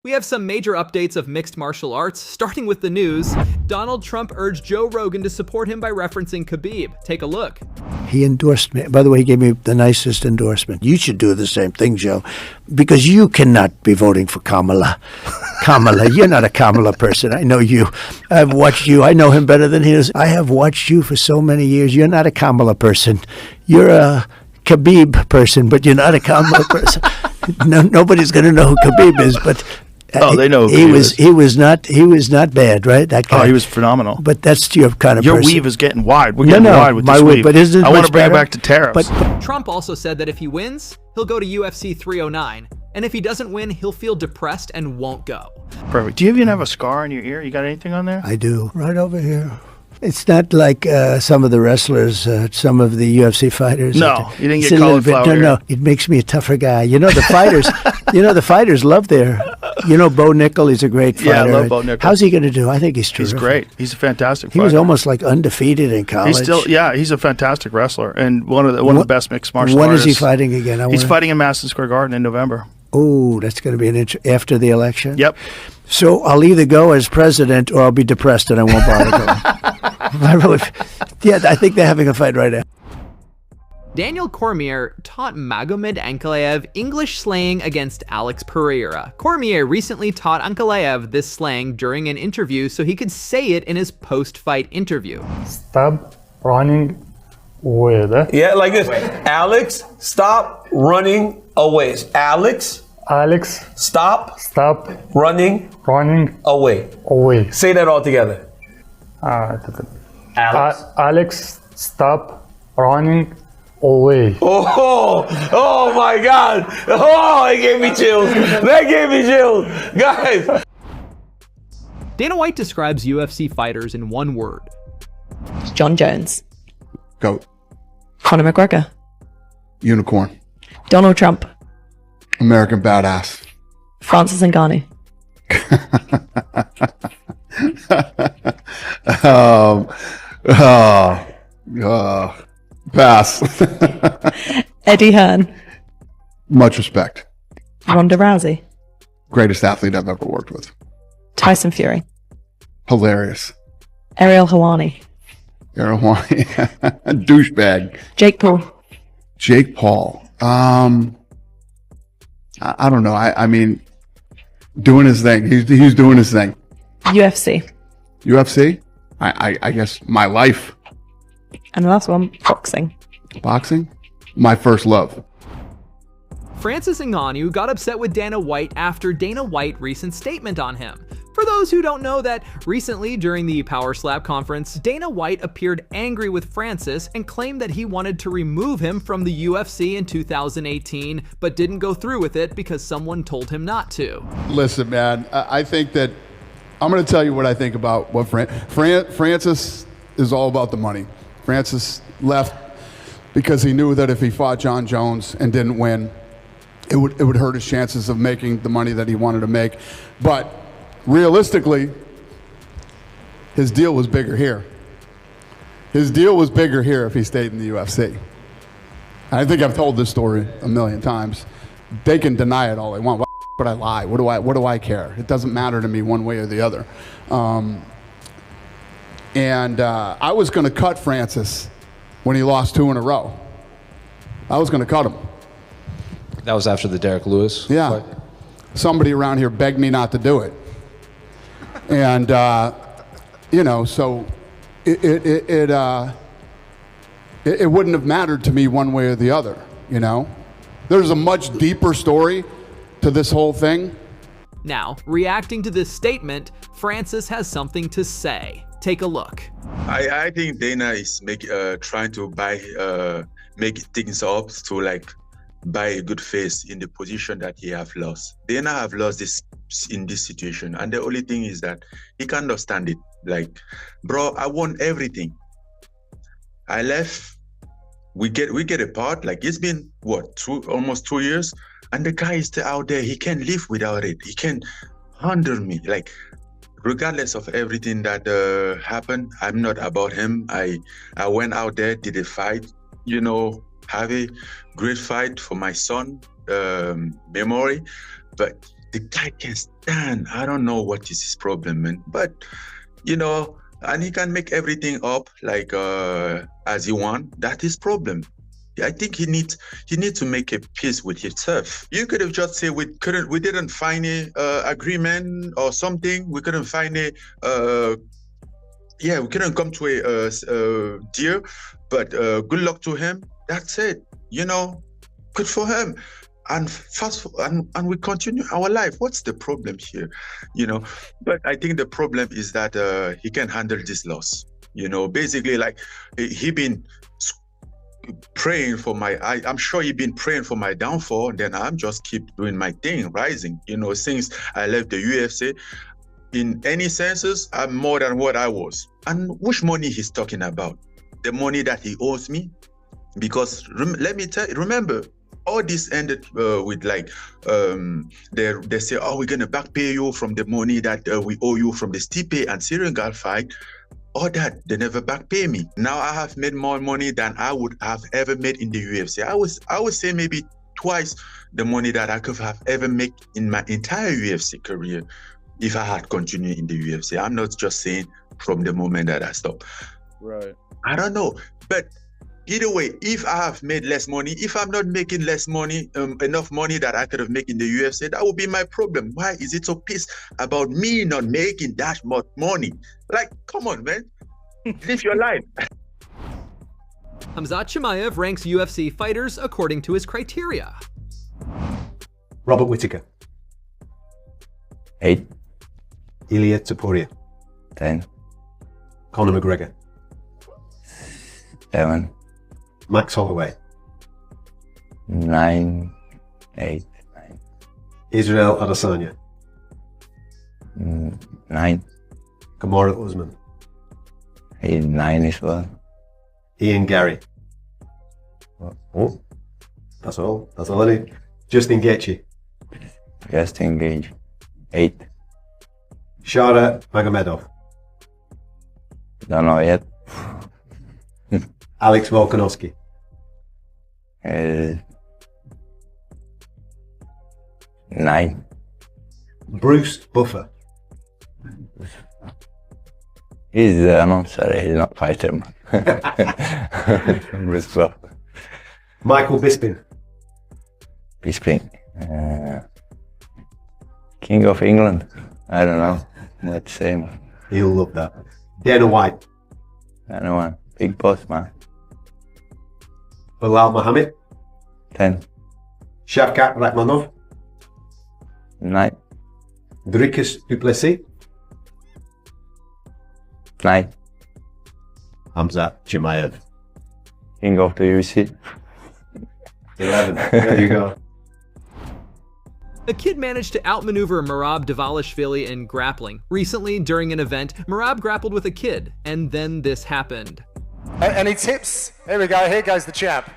We have some major updates of mixed martial arts, starting with the news. Donald Trump urged Joe Rogan to support him by referencing Khabib. Take a look. He endorsed me. By the way, he gave me the nicest endorsement. You should do the same thing, Joe, because you cannot be voting for Kamala. Kamala, you're not a Kamala person. I know you. I've watched you. I know him better than he is. I have watched you for so many years. You're not a Kamala person. You're a Khabib person, but you're not a Kamala person. No, nobody's going to know who Khabib is, but... they know he was not bad, right? That guy. Oh, he was phenomenal. But that's your kind of your person. weave is getting wide. We're getting wide with my this weave. weave. But isn't it I want much to bring better? it back to tariffs. But Trump also said that if he wins, he'll go to UFC 309. And if he doesn't win, he'll feel depressed and won't go. Perfect. Do you even have a scar on your ear? You got anything on there? I do. Right over here. It's not like some of the wrestlers, some of the UFC fighters. No, you didn't It's get a little cauliflower bit, no, it makes me a tougher guy. You know, the fighters, the fighters love their, Bo Nickel, he's a great fighter. Yeah, I love Bo Nickel. How's he going to do? I think he's terrific. He's great. He's a fantastic He fighter. was almost like undefeated in college. He's a fantastic wrestler and one of the best mixed martial When artists. is he fighting again? He's fighting in Madison Square Garden in November. Oh, that's going to be after the election? Yep. So I'll either go as president or I'll be depressed and I won't bother going. I think they're having a fight right now. Daniel Cormier taught Magomed Ankalaev English slang against Alex Pereira. Cormier recently taught Ankalaev this slang during an interview so he could say it in his post-fight interview. Stop running away. Yeah, like this. Alex, stop running away. Alex, stop running away. Say that all together. Alex, stop running away. Oh my God. Oh, it gave me chills. That gave me chills. Guys. Dana White describes UFC fighters in one word. John Jones. Goat. Conor McGregor. Unicorn. Donald Trump. American badass. Francis Ngannou. Pass. Eddie Hearn. Much respect. Ronda Rousey. Greatest athlete I've ever worked with. Tyson Fury. Hilarious. Ariel Helwani. Douchebag. Jake Paul. Jake Paul. I don't know. I mean, doing his thing. He's doing his thing. UFC. UFC? I guess my life. And the last one, boxing. Boxing? My first love. Francis Ngannou got upset with Dana White after Dana White's recent statement on him. For those who don't know that, recently during the Power Slap conference, Dana White appeared angry with Francis and claimed that he wanted to remove him from the UFC in 2018, but didn't go through with it because someone told him not to. Listen, man, I think that I'm going to tell you what I think about what Francis is all about the money. Francis left because he knew that if he fought John Jones and didn't win, it would hurt his chances of making the money that he wanted to make. But realistically, his deal was bigger here. His deal was bigger here if he stayed in the UFC. I think I've told this story a million times. They can deny it all they want. Why would I lie? What do I care? It doesn't matter to me one way or the other. I was going to cut Francis when he lost 2 in a row. I was going to cut him. That was after the Derek Lewis Yeah. fight? Somebody around here begged me not to do it. And, so it wouldn't have mattered to me one way or the other, There's a much deeper story to this whole thing. Now, reacting to this statement, Francis has something to say. Take a look. I think Dana is trying to make things up to buy a good face in the position that he have lost. Dana have lost this in this situation, and the only thing is that he can't understand it. Bro, I won everything. I left. We get apart. It's been almost 2 years, and the guy is still out there. He can't live without it. He can handle me. Regardless of everything that happened, I'm not about him. I went out there, did a fight, have a great fight for my son memory. But The guy can stand. I don't know what is his problem, man. But, you know, and he can make everything up like as he want. That's his problem. I think he needs to make a peace with himself. You could have just said we didn't find a agreement or something. We couldn't find a we couldn't come to a deal. But good luck to him. That's it. You know, good for him. And and we continue our life. What's the problem here? You know, but I think the problem is that he can handle this loss. You know, basically, like he been praying for I'm sure he been praying for my downfall. And then I'm just keep doing my thing, rising. You know, since I left the UFC, in any senses, I'm more than what I was. And which money he's talking about? The money that he owes me? Because let me tell you, remember, all this ended with like they say, oh, we're gonna back pay you from the money that we owe you from the Stipe and Serengal fight. All that, they never back pay me. Now I have made more money than I would have ever made in the UFC. I would say maybe twice the money that I could have ever made in my entire UFC career if I had continued in the UFC. I'm not just saying from the moment that I stopped. Right. I don't know, but either way, if I have made less money, if I'm not making less money, enough money that I could have made in the UFC, that would be my problem. Why is it so pissed about me not making that much money? Like, come on, man. Live your life. Khamzat Chimaev ranks UFC fighters according to his criteria. Robert Whittaker. 8. Ilya Topuria. 10. Conor McGregor. 7. Max Holloway. 9. 8. 9. Israel Adesanya. 9. Kamaru Usman. 9 as well. Ian Gary. Oh. That's all. That's all I need. Justin Gaethje. Just engage. 8. Shara Magomedov. Don't know yet. Alex Volkanovski. 9. Bruce Buffer. He's the announcer, he's not fighter. Bruce Buffer. Michael Bisping. Bisping. King of England. I don't know. Let's say. He'll love that. Dana White. Dana White. Big boss, man. Bilal Muhammad. 10. Shavkat Rakhmonov. 9. Dricus du Plessis. 9. Khamzat Chimaev. King of the UFC. 11. There you go. The kid managed to outmaneuver Merab Dvalishvili in grappling. Recently, during an event, Merab grappled with a kid, and then this happened. Any tips? Here we go, here goes the champ.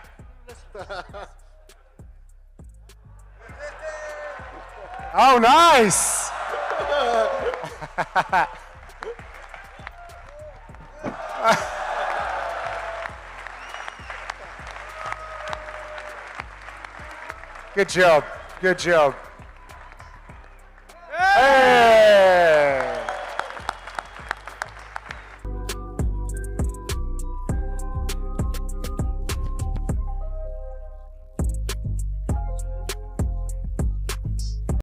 Oh, nice! Good job, good job.